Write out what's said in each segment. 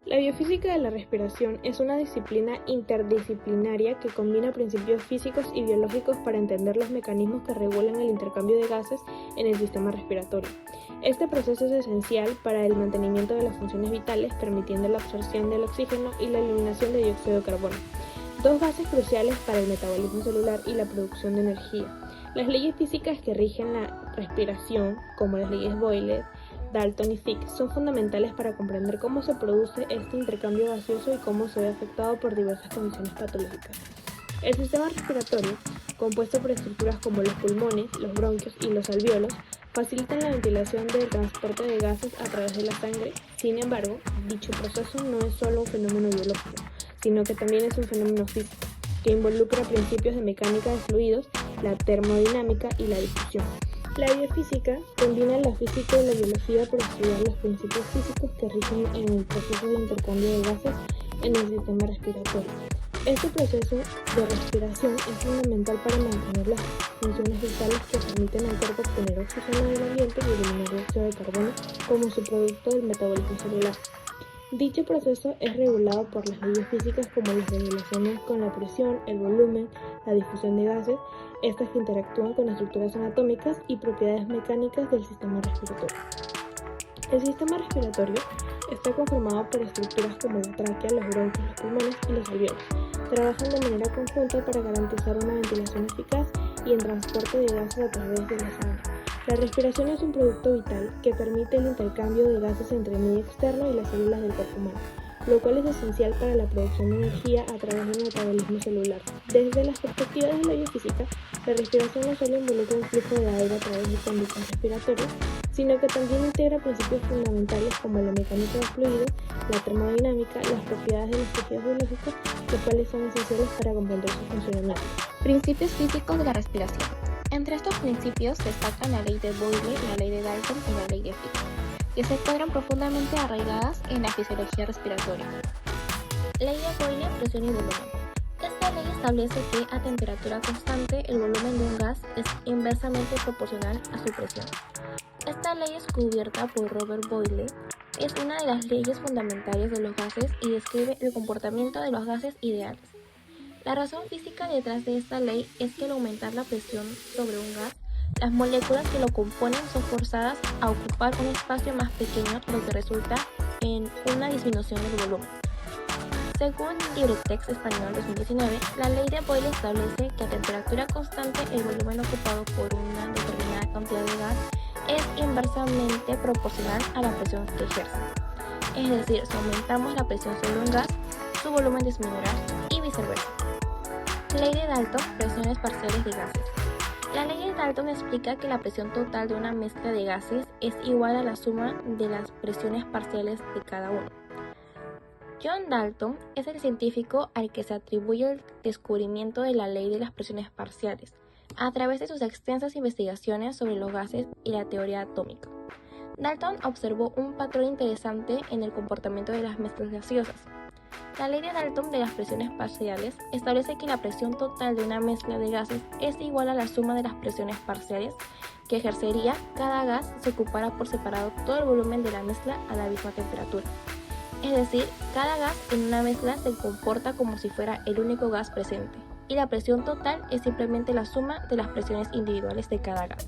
La biofísica de la respiración es una disciplina interdisciplinaria que combina principios físicos y biológicos para entender los mecanismos que regulan el intercambio de gases en el sistema respiratorio. Este proceso es esencial para el mantenimiento de las funciones vitales, permitiendo la absorción del oxígeno y la eliminación de dióxido de carbono, dos bases cruciales para el metabolismo celular y la producción de energía. Las leyes físicas que rigen la respiración, como las leyes Boyle, Dalton y Fick, son fundamentales para comprender cómo se produce este intercambio gaseoso y cómo se ve afectado por diversas condiciones patológicas. El sistema respiratorio, compuesto por estructuras como los pulmones, los bronquios y los alvéolos, facilitan la ventilación del transporte de gases a través de la sangre. Sin embargo, dicho proceso no es solo un fenómeno biológico, sino que también es un fenómeno físico, que involucra principios de mecánica de fluidos, la termodinámica y la difusión. La biofísica combina la física y la biología para estudiar los principios físicos que rigen en el proceso de intercambio de gases en el sistema respiratorio. Este proceso de respiración es fundamental para mantener las funciones vitales que permiten al cuerpo obtener oxígeno del ambiente y eliminar dióxido de carbono como subproducto del metabolismo celular. Dicho proceso es regulado por las leyes físicas como las regulaciones con la presión, el volumen, la difusión de gases, estas que interactúan con estructuras anatómicas y propiedades mecánicas del sistema respiratorio. El sistema respiratorio está conformado por estructuras como la tráquea, los bronquios, los pulmones y los alvéolos. Trabajan de manera conjunta para garantizar una ventilación eficaz y el transporte de gases a través de la sangre. La respiración es un producto vital que permite el intercambio de gases entre el medio externo y las células del cuerpo humano, lo cual es esencial para la producción de energía a través del metabolismo celular. Desde las perspectivas de la biofísica, la respiración no solo involucra un flujo de aire a través de conductos respiratorios, sino que también integra principios fundamentales como la mecánica de fluidos, la termodinámica, las propiedades de los tejidos biológicos, los cuales son esenciales para comprender su funcionamiento. Principios físicos de la respiración. Entre estos principios destacan la ley de Boyle, la ley de Dalton y la ley de Fick, que se encuentran profundamente arraigadas en la fisiología respiratoria. Ley de Boyle, presión y volumen. Esta ley establece que a temperatura constante el volumen de un gas es inversamente proporcional a su presión. Esta ley, descubierta por Robert Boyle, es una de las leyes fundamentales de los gases y describe el comportamiento de los gases ideales. La razón física detrás de esta ley es que al aumentar la presión sobre un gas, las moléculas que lo componen son forzadas a ocupar un espacio más pequeño, lo que resulta en una disminución del volumen. Según LibreText Español 2019, la ley de Boyle establece que a temperatura constante el volumen ocupado por una determinada cantidad de gas es inversamente proporcional a la presión que ejerce. Es decir, si aumentamos la presión sobre un gas, su volumen disminuirá y viceversa. Ley de Dalton, presiones parciales de gases. La ley de Dalton explica que la presión total de una mezcla de gases es igual a la suma de las presiones parciales de cada uno. John Dalton es el científico al que se atribuye el descubrimiento de la ley de las presiones parciales, a través de sus extensas investigaciones sobre los gases y la teoría atómica. Dalton observó un patrón interesante en el comportamiento de las mezclas gaseosas. La ley de Dalton de las presiones parciales establece que la presión total de una mezcla de gases es igual a la suma de las presiones parciales que ejercería cada gas si ocupara por separado todo el volumen de la mezcla a la misma temperatura. Es decir, cada gas en una mezcla se comporta como si fuera el único gas presente, y la presión total es simplemente la suma de las presiones individuales de cada gas.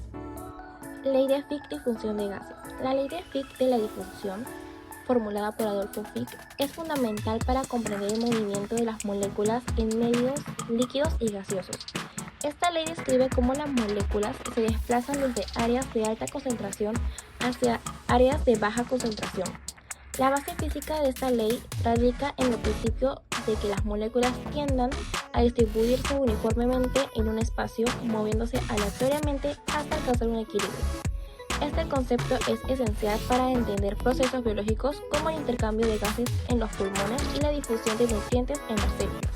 Ley de Fick, difusión de gases. La ley de Fick de la difusión, formulada por Adolfo Fick, es fundamental para comprender el movimiento de las moléculas en medios líquidos y gaseosos. Esta ley describe cómo las moléculas se desplazan desde áreas de alta concentración hacia áreas de baja concentración. La base física de esta ley radica en el principio de que las moléculas tiendan a distribuirse uniformemente en un espacio, moviéndose aleatoriamente hasta alcanzar un equilibrio. Este concepto es esencial para entender procesos biológicos como el intercambio de gases en los pulmones y la difusión de nutrientes en las células.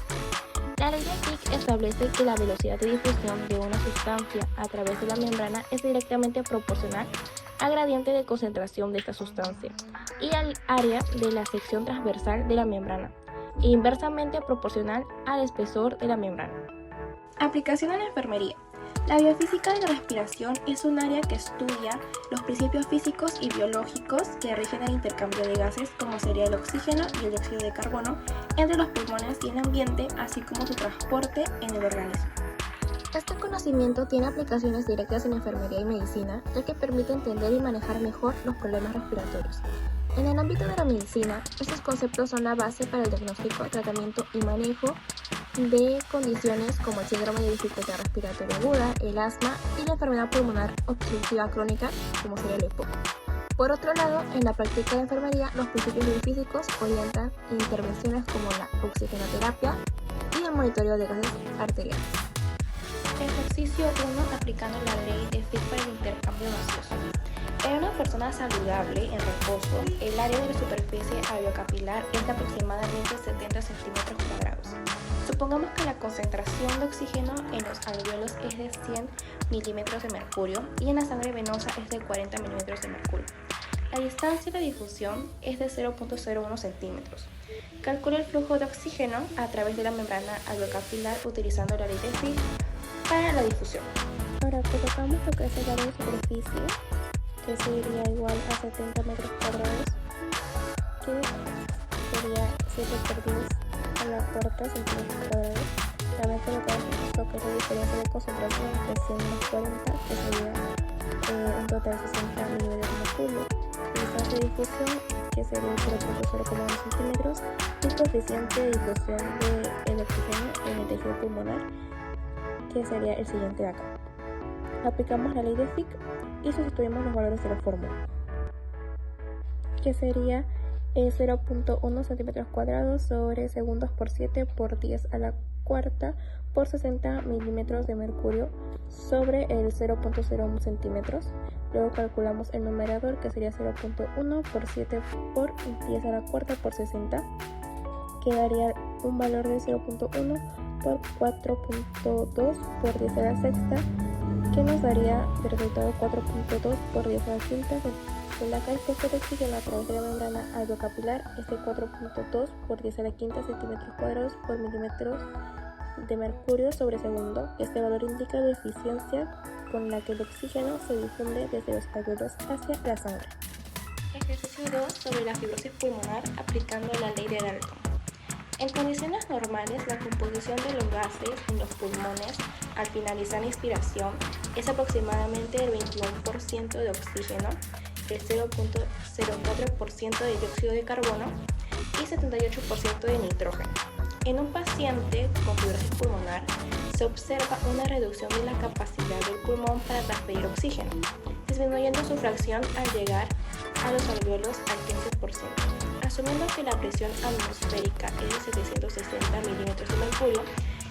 La ley de Fick establece que la velocidad de difusión de una sustancia a través de la membrana es directamente proporcional al gradiente de concentración de esta sustancia y al área de la sección transversal de la membrana, e inversamente proporcional al espesor de la membrana. Aplicación en la enfermería. La biofísica de la respiración es un área que estudia los principios físicos y biológicos que rigen el intercambio de gases, como sería el oxígeno y el dióxido de carbono, entre los pulmones y el ambiente, así como su transporte en el organismo. Este conocimiento tiene aplicaciones directas en enfermería y medicina, ya que permite entender y manejar mejor los problemas respiratorios. En el ámbito de la medicina, estos conceptos son la base para el diagnóstico, tratamiento y manejo de condiciones como el síndrome de dificultad respiratoria aguda, el asma y la enfermedad pulmonar obstructiva crónica, como sería el EPOC. Por otro lado, en la práctica de la enfermería, los principios biofísicos orientan intervenciones como la oxigenoterapia y el monitoreo de gases arteriales. Ejercicio 1. Aplicando la ley de Fick para el intercambio gaseoso. En una persona saludable en reposo, el área de la superficie alveocapilar es de aproximadamente 70 centímetros cuadrados. Supongamos que la concentración de oxígeno en los alvéolos es de 100 milímetros de mercurio y en la sangre venosa es de 40 milímetros de mercurio. La distancia de difusión es de 0.01 centímetros. Calcula el flujo de oxígeno a través de la membrana alveocapilar utilizando la ley de Fick para la difusión. Ahora colocamos lo que es el área de superficie, que sería igual a 70 metros cuadrados, que sería 7 por 10 a la cuarta centímetros cuadrados. También colocamos lo que es la diferencia de concentración, que es 100 más 40, que sería un total de 60 milímetros de mercurio. Distancia de difusión, que sería 0.01 centímetros, y coeficiente de difusión del oxígeno en el tejido pulmonar, que sería el siguiente de acá. Aplicamos la ley de Fick y sustituimos los valores de la fórmula, que sería 0.1 centímetros cuadrados sobre segundos por 7 por 10 a la cuarta por 60 milímetros de mercurio sobre el 0.01 centímetros. Luego calculamos el numerador, que sería 0.1 por 7 por 10 a la cuarta por 60, que daría un valor de 0.1 por 4.2 por 10 a la sexta, que nos daría de resultado 4.2 por 10 a la quinta. En la que el flujo de oxígeno a través de la membrana alveocapilar es de 4.2 por 10 a la quinta centímetros cuadrados por milímetros de mercurio sobre segundo. Este valor indica la eficiencia con la que el oxígeno se difunde desde los alvéolos hacia la sangre. Ejercicio 2 sobre la fibrosis pulmonar aplicando la ley de Dalton. En condiciones normales, la composición de los gases en los pulmones al finalizar la inspiración es aproximadamente el 21% de oxígeno, el 0.04% de dióxido de carbono y 78% de nitrógeno. En un paciente con fibrosis pulmonar se observa una reducción de la capacidad del pulmón para transferir oxígeno, disminuyendo su fracción al llegar a los alvéolos al 15%. Asumiendo que la presión atmosférica es de 760 milímetros de mercurio,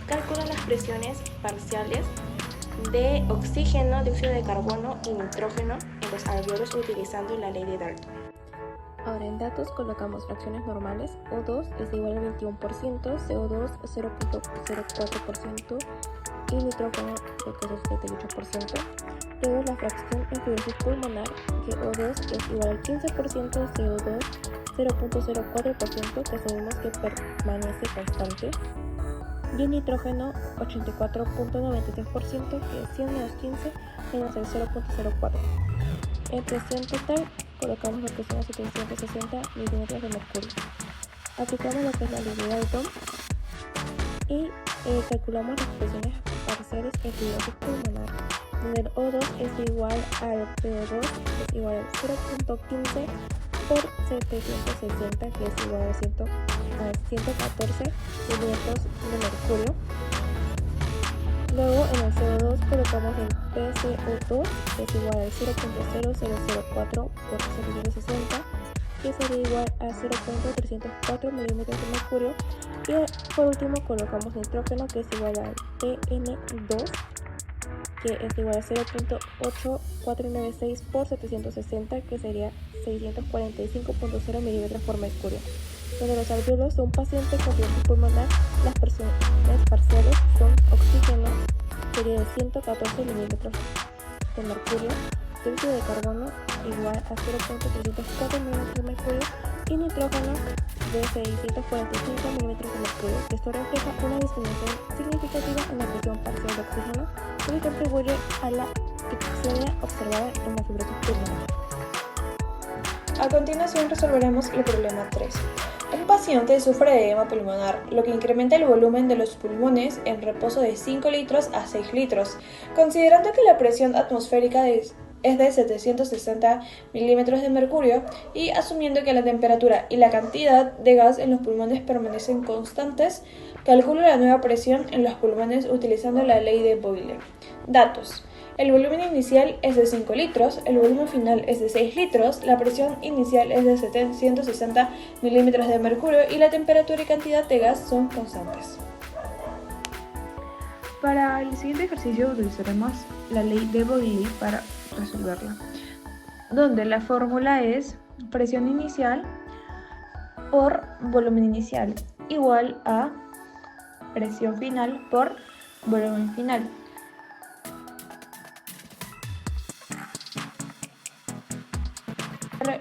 calcula las presiones parciales de oxígeno, dióxido de carbono y nitrógeno en los alvéolos utilizando la ley de Dalton. Ahora en datos colocamos fracciones normales. O2 es igual al 21%, CO2 0.04% y nitrógeno, lo que es el 78%. Luego la fracción en fibrosis pulmonar, que O2 es igual al 15%, CO2 0.04%, que sabemos que permanece constante, y el nitrógeno 84.93%, que es 100 menos 15 menos el 0.04. En presión total colocamos lo que son los 760 milímetros de mercurio. Aplicamos lo que es la ley de Dalton y calculamos las presiones parciales en fibrosis pulmonar, donde el O2 es igual al PO2, que es igual al 0.15 por 760, que es igual a 114 milímetros de mercurio. Luego en el CO2 colocamos el PCO2, que es igual al 0.0004 por 760, que sería igual a 0.304 milímetros de mercurio. Y por último colocamos nitrógeno, que es igual al PN2, que es igual a 0.8496 por 760, que sería 645.0 milímetros por mercurio. Donde los alvéolos de un paciente con fibrosis pulmonar, las presiones parciales son oxígeno, sería de 114 milímetros de mercurio, dióxido de carbono igual a 0.304 milímetros de mercurio y nitrógeno de 645 milímetros de mercurio. Esto refleja una disminución significativa en la presión parcial de oxígeno y contribuye a la hipoxemia observada en la fibrosis pulmonar. A continuación resolveremos el problema 3. Un paciente sufre de edema pulmonar, lo que incrementa el volumen de los pulmones en reposo de 5 litros a 6 litros. Considerando que la presión atmosférica es de 760 milímetros de mercurio y asumiendo que la temperatura y la cantidad de gas en los pulmones permanecen constantes, calculo la nueva presión en los pulmones utilizando la ley de Boyle. Datos. El volumen inicial es de 5 litros, el volumen final es de 6 litros, la presión inicial es de 760 milímetros de mercurio y la temperatura y cantidad de gas son constantes. Para el siguiente ejercicio utilizaremos la ley de Boyle para resolverla, donde la fórmula es presión inicial por volumen inicial igual a presión final por volumen final.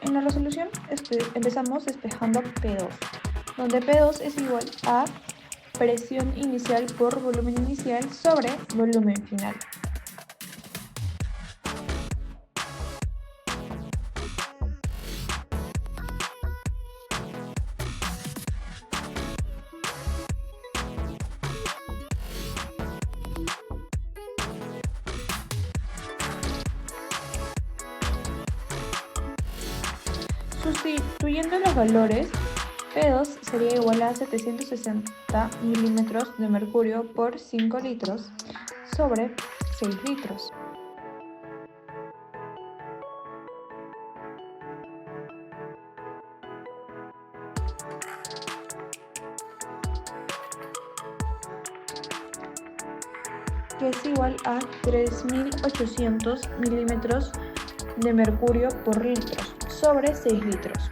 En la resolución empezamos despejando P2, donde P2 es igual a presión inicial por volumen inicial sobre volumen final. Sustituyendo los valores, P2 sería igual a 760 milímetros de mercurio por 5 litros sobre 6 litros. Que es igual a 3.800 milímetros de mercurio por litro sobre 6 litros.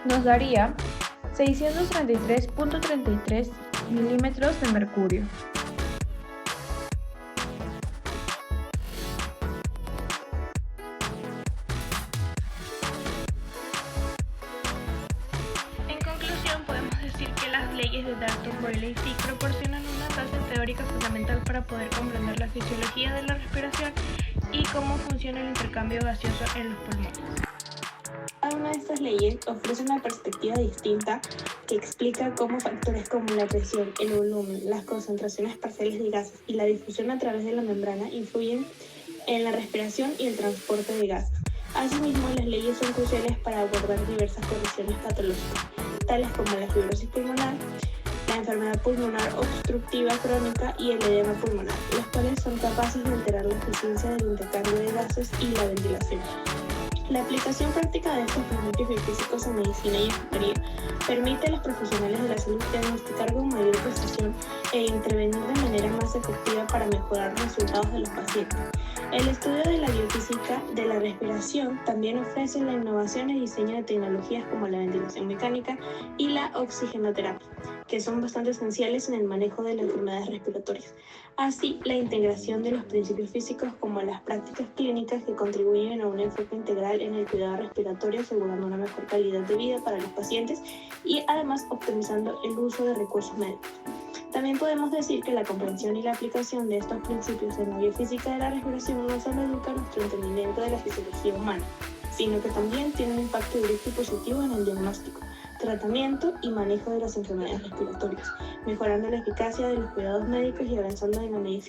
Nos daría 633.33 milímetros de mercurio. En conclusión, podemos decir que las leyes de Dalton, Boyle y Fick proporcionan una base teórica fundamental para poder comprender la fisiología de la respiración y cómo funciona el intercambio gaseoso en los pulmones. Cada una de estas leyes ofrece una perspectiva distinta que explica cómo factores como la presión, el volumen, las concentraciones parciales de gases y la difusión a través de la membrana influyen en la respiración y el transporte de gases. Asimismo, las leyes son cruciales para abordar diversas condiciones patológicas, tales como la fibrosis pulmonar, la enfermedad pulmonar obstructiva crónica y el edema pulmonar, los cuales son capaces de alterar la eficiencia del intercambio de gases y la ventilación. La aplicación práctica de estos principios biofísicos en medicina y enfermería permite a los profesionales de la salud diagnosticar con mayor precisión e intervenir de manera más efectiva para mejorar los resultados de los pacientes. El estudio de la biofísica de la respiración también ofrece la innovación y diseño de tecnologías como la ventilación mecánica y la oxigenoterapia, que son bastante esenciales en el manejo de las enfermedades respiratorias. Así, la integración de los principios físicos como las prácticas clínicas que contribuyen a un enfoque integral en el cuidado respiratorio, asegurando una mejor calidad de vida para los pacientes y además optimizando el uso de recursos médicos. También podemos decir que la comprensión y la aplicación de estos principios en la biofísica de la respiración no solo educa nuestro entendimiento de la fisiología humana, sino que también tiene un impacto directo y positivo en el diagnóstico, tratamiento y manejo de las enfermedades respiratorias, mejorando la eficacia de los cuidados médicos y avanzando en la medicina.